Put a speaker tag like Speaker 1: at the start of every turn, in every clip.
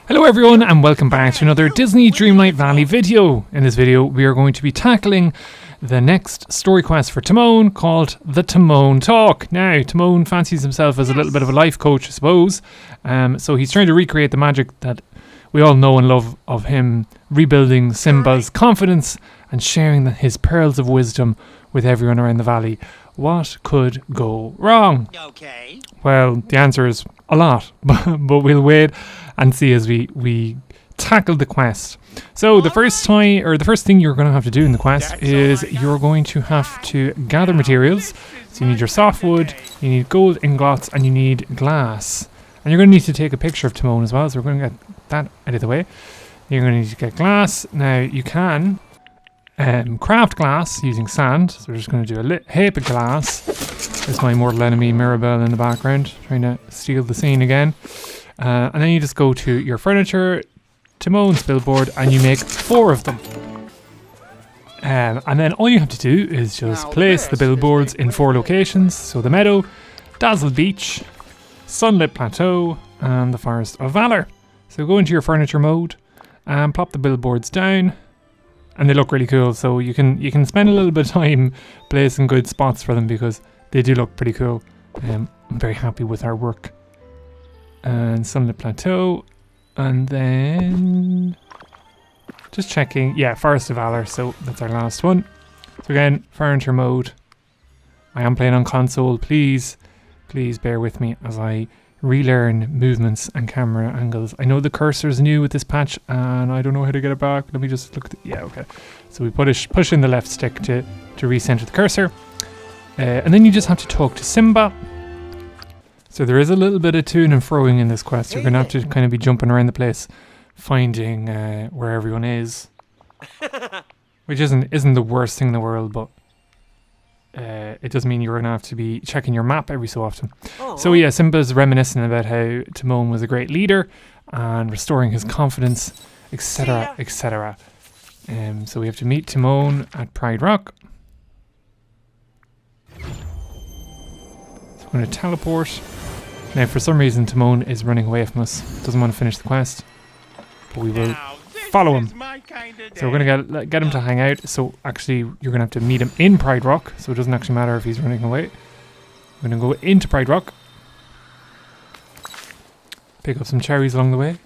Speaker 1: Hello everyone and welcome back to another Disney Dreamlight Valley video. In this video we are going to be tackling the next story quest for Timon called the Timon Talk. Now Timon fancies himself as a little bit of a life coach, I suppose. So he's trying to recreate the magic that we all know and love of him rebuilding Simba's confidence and sharing his pearls of wisdom with everyone around the valley. What could go wrong?
Speaker 2: Okay.
Speaker 1: Well, the answer is a lot, but we'll wait and see as we tackle the quest. So the first thing you're going to have to do in the quest is you're going to have to gather materials. So you need your softwood, you need gold ingots, and you need glass. And you're going to need to take a picture of Timon as well, so we're going to get that out of the way. You're going to need to get glass. Now you can craft glass using sand. So we're just going to do a heap of glass. There's my mortal enemy Mirabelle in the background, trying to steal the scene again. And then you just go to your furniture, Timon's billboard, and you make 4 of them. And then all you have to do is just place the billboards in 4 locations. So the meadow, Dazzle Beach, Sunlit Plateau, and the Forest of Valor. So go into your furniture mode and plop the billboards down. And they look really cool, so you can spend a little bit of time placing good spots for them because they do look pretty cool. I'm very happy with our work. And Sunlit Plateau, and then just checking, yeah, Forest of Valor, so that's our last one. So again, furniture mode. I am playing on console, please bear with me as I relearn movements and camera angles. I know the cursor's new with this patch and I don't know how to get it back. Let me just look at yeah, okay. So we push in the left stick to recenter the cursor. And then you just have to talk to Simba. So there is a little bit of toing and froing in this quest. You're going to have to kind of be jumping around the place, finding where everyone is. Which isn't the worst thing in the world, but it does mean you're going to have to be checking your map every so often. So yeah, Simba's reminiscing about how Timon was a great leader and restoring his confidence, etc., etc. So we have to meet Timon at Pride Rock. So we're going to teleport. Now for some reason Timon is running away from us. Doesn't want to finish the quest. But we will follow him. So we're going to get him to hang out. So actually you're going to have to meet him in Pride Rock. So it doesn't actually matter if he's running away. We're going to go into Pride Rock. Pick up some cherries along the way.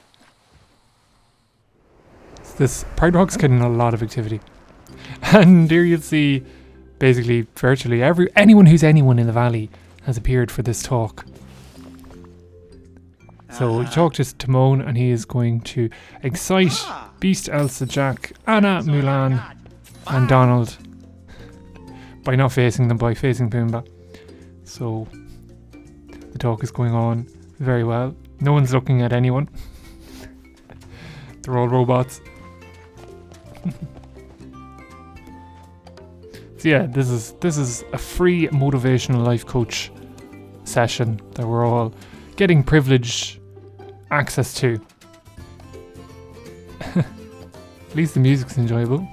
Speaker 1: So this Pride Rock's getting a lot of activity. And here you'll see basically virtually anyone who's anyone in the valley has appeared for this talk. So we talk to Timon and he is going to excite Beast, Elsa, Jack, Ana, Mulan and Donald by not facing them, by facing Pumbaa. So the talk is going on very well. No one's looking at anyone. They're all robots. So yeah, this is a free motivational life coach session that we're all getting privilege access to. At least the music's enjoyable.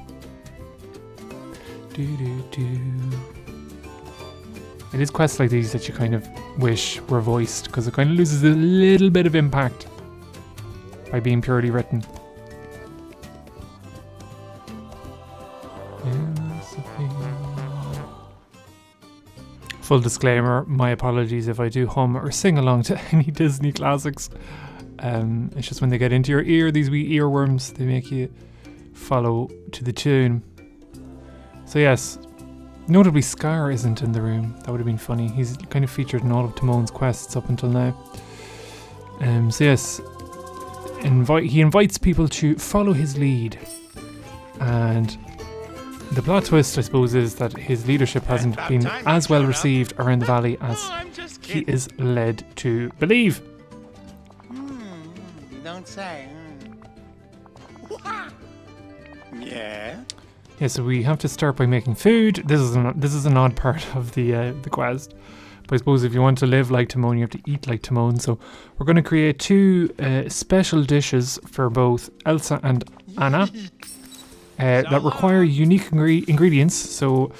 Speaker 1: It is quests like these that you kind of wish were voiced because it kind of loses a little bit of impact by being purely written. Full disclaimer, my apologies if I do hum or sing along to any Disney classics. It's just when they get into your ear, these wee earworms, they make you follow to the tune. So yes, notably Scar isn't in the room. That would have been funny. He's kind of featured in all of Timon's quests up until now. So yes, he invites people to follow his lead. And the plot twist, I suppose, is that his leadership hasn't been as well received around the valley as he is led to believe.
Speaker 2: Don't say. Yeah.
Speaker 1: Yeah, so we have to start by making food. This is an odd part of the quest. But I suppose if you want to live like Timon, you have to eat like Timon. So we're going to create 2 special dishes for both Elsa and Ana. That require unique ingredients. So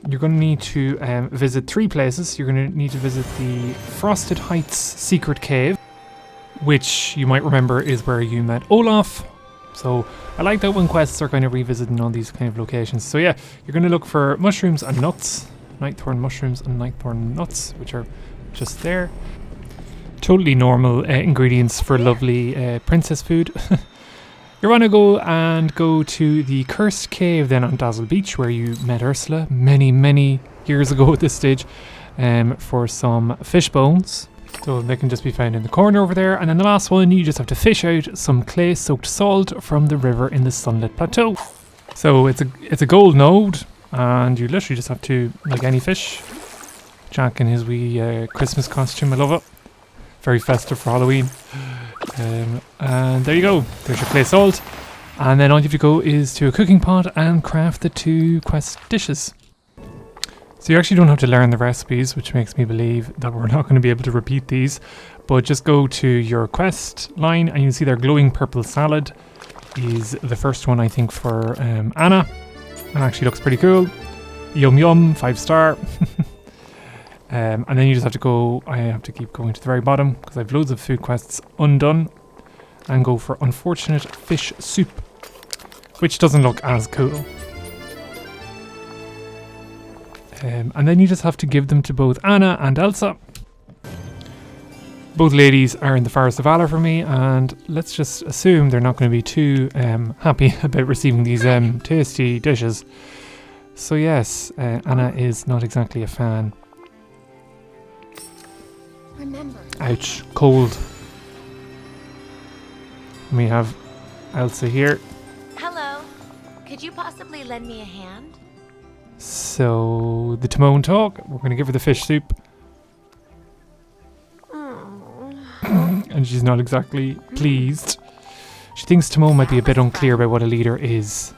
Speaker 1: you're going to need to visit 3 places. You're going to need to visit the Frosted Heights Secret Cave, which you might remember is where you met Olaf. So I like that when quests are kind of revisiting all these kind of locations. So yeah, you're going to look for mushrooms and nuts, nightthorn mushrooms and nightthorn nuts, which are just there. Totally normal ingredients for lovely princess food. You're going to go to the cursed cave then on Dazzle Beach, where you met Ursula many years ago at this stage, for some fish bones. So they can just be found in the corner over there. And then the last one, you just have to fish out some clay-soaked salt from the river in the Sunlit Plateau. So it's a gold node, and you literally just have to, like any fish. Jack in his wee Christmas costume, I love it. Very festive for Halloween. And there you go. There's your clay salt. And then all you have to go is to a cooking pot and craft the 2 quest dishes. So you actually don't have to learn the recipes, which makes me believe that we're not going to be able to repeat these. But just go to your quest line and you'll see their glowing purple salad is the first one, I think, for Ana. And actually looks pretty cool. Yum yum, 5-star. And then you just have to go, I have to keep going to the very bottom because I have loads of food quests undone, and go for unfortunate fish soup, which doesn't look as cool. And then you just have to give them to both Ana and Elsa. Both ladies are in the Forest of Valor for me, and let's just assume they're not going to be too happy about receiving these tasty dishes. So yes, Ana is not exactly a fan. Ouch, cold. We have Elsa here.
Speaker 3: Hello. Could you possibly lend me a hand?
Speaker 1: So, the Timon Talk. We're going to give her the fish soup. And she's not exactly pleased. She thinks Timon might be a bit unclear about what a leader is.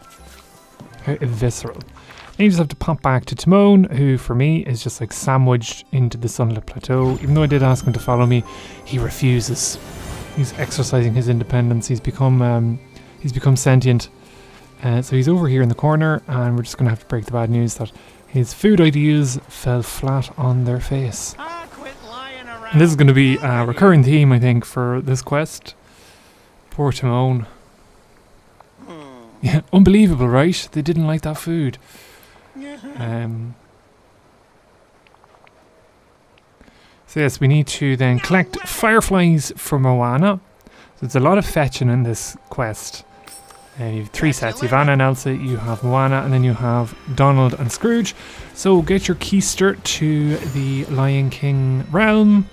Speaker 1: How visceral. And you just have to pop back to Timon, who for me is just like sandwiched into the Sunlit Plateau. Even though I did ask him to follow me, he refuses. He's exercising his independence. He's become sentient. So he's over here in the corner, and we're just going to have to break the bad news that his food ideas fell flat on their face. And this is going to be a recurring theme, I think, for this quest. Poor Timon. Yeah, unbelievable, right? They didn't like that food. So yes, we need to then collect fireflies from Moana. So it's a lot of fetching in this quest. You have 3 sets. You have Ana and Elsa, you have Moana, and then you have Donald and Scrooge. So get your keister to the Lion King realm,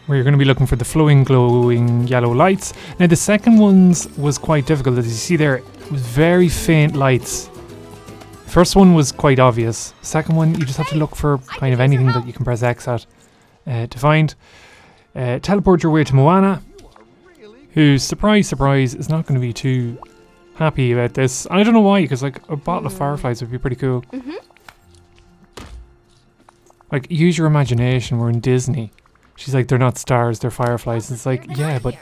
Speaker 1: where you're going to be looking for the flowing, glowing yellow lights. Now the second one's was quite difficult. As you see there, it was very faint lights. First one was quite obvious. Second one, you just have to look for kind of anything that you can press X at to find. Teleport your way to Moana, who, surprise, is not going to be too happy about this. And I don't know why, because like a bottle of fireflies would be pretty cool. Like, use your imagination. We're in Disney. She's like, they're not stars, they're fireflies. It's like, yeah, but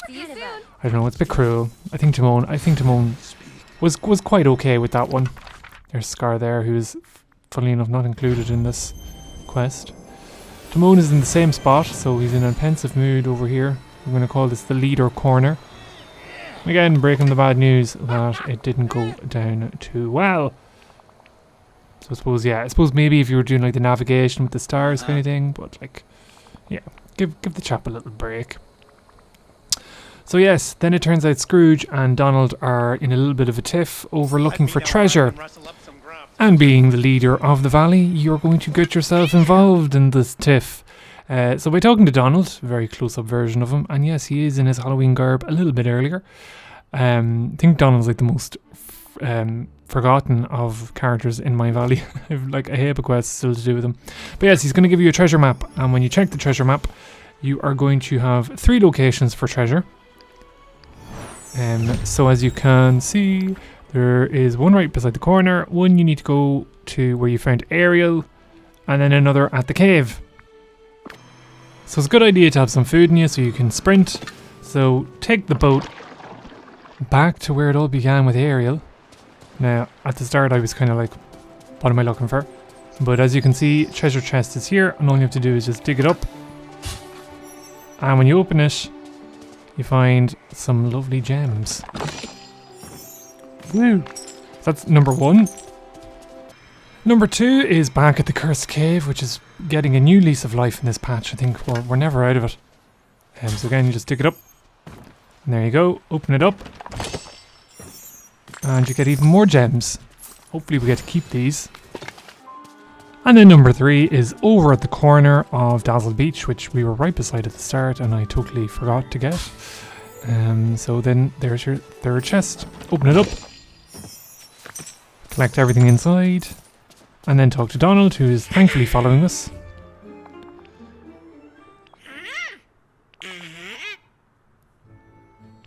Speaker 1: I don't know. It's a bit cruel. I think Timon was quite okay with that one. There's Scar there, who is, funnily enough, not included in this quest. Timon is in the same spot, so he's in a pensive mood over here. We're going to call this the leader corner. Again, breaking the bad news that it didn't go down too well. So I suppose maybe if you were doing like the navigation with the stars kind of thing, but like, yeah, give the chap a little break. So yes, then it turns out Scrooge and Donald are in a little bit of a tiff over looking for treasure. And being the leader of the valley, you're going to get yourself involved in this tiff. So by talking to Donald, a very close-up version of him, and yes, he is in his Halloween garb a little bit earlier. I think Donald's like the most forgotten of characters in my valley. I have like a heap of quests still to do with him. But yes, he's going to give you a treasure map, and when you check the treasure map, you are going to have 3 locations for treasure. So as you can see, there is one right beside the corner, one you need to go to where you found Ariel, and then another at the cave. So it's a good idea to have some food in you so you can sprint. So take the boat back to where it all began with Ariel. Now, at the start I was kind of like, what am I looking for? But as you can see, treasure chest is here, and all you have to do is just dig it up. And when you open it, you find some lovely gems. Woo! That's number 1. Number 2 is back at the Cursed Cave, which is getting a new lease of life in this patch. I think we're never out of it. So again, you just dig it up. And there you go. Open it up. And you get even more gems. Hopefully we get to keep these. And then number 3 is over at the corner of Dazzle Beach, which we were right beside at the start and I totally forgot to get. So then there's your third chest. Open it up. Collect everything inside. And then talk to Donald, who is thankfully following us.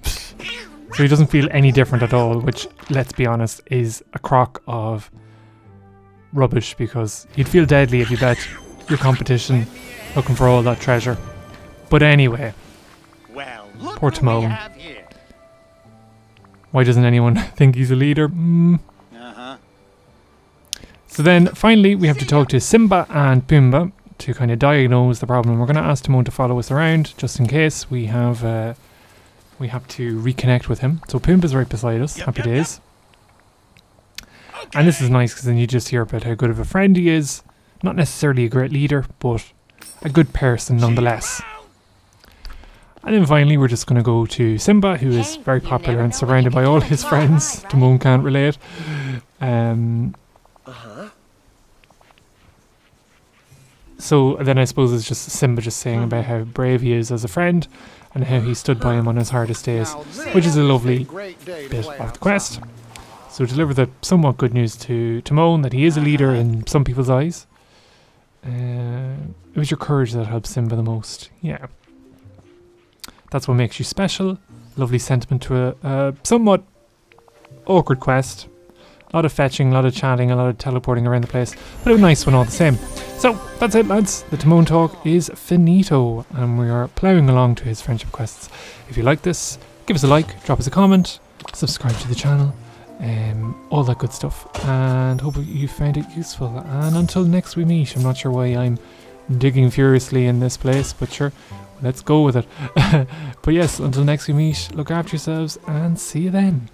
Speaker 1: So he doesn't feel any different at all, which, let's be honest, is a crock of rubbish, because he'd feel deadly if you bet your competition looking for all that treasure. But anyway,
Speaker 2: Well, look
Speaker 1: poor
Speaker 2: what we
Speaker 1: Timon.
Speaker 2: have here.
Speaker 1: Why doesn't anyone think he's a leader?
Speaker 2: Uh-huh.
Speaker 1: So then, finally, we have to talk to Simba and Pumbaa to kind of diagnose the problem. We're going to ask Timon to follow us around, just in case we have to reconnect with him. So Pumbaa's right beside us. Happy days. And this is nice because then you just hear about how good of a friend he is. Not necessarily a great leader, but a good person nonetheless. And then finally we're just going to go to Simba, who is very popular and surrounded by all his friends. Timon can't relate. So then I suppose it's just Simba just saying about how brave he is as a friend and how he stood by him on his hardest days, which is a lovely bit of the quest. So deliver the somewhat good news to Timon that he is a leader in some people's eyes. It was your courage that helped Simba the most. Yeah. That's what makes you special. Lovely sentiment to a somewhat awkward quest. A lot of fetching, a lot of chatting, a lot of teleporting around the place, but a nice one all the same. So that's it, lads. The Timon Talk is finito, and we are ploughing along to his friendship quests. If you like this, give us a like, drop us a comment, subscribe to the channel, all that good stuff, and hope you found it useful. And until next we meet, I'm not sure why I'm digging furiously in this place, but sure, let's go with it. But yes, until next we meet, look after yourselves and see you then.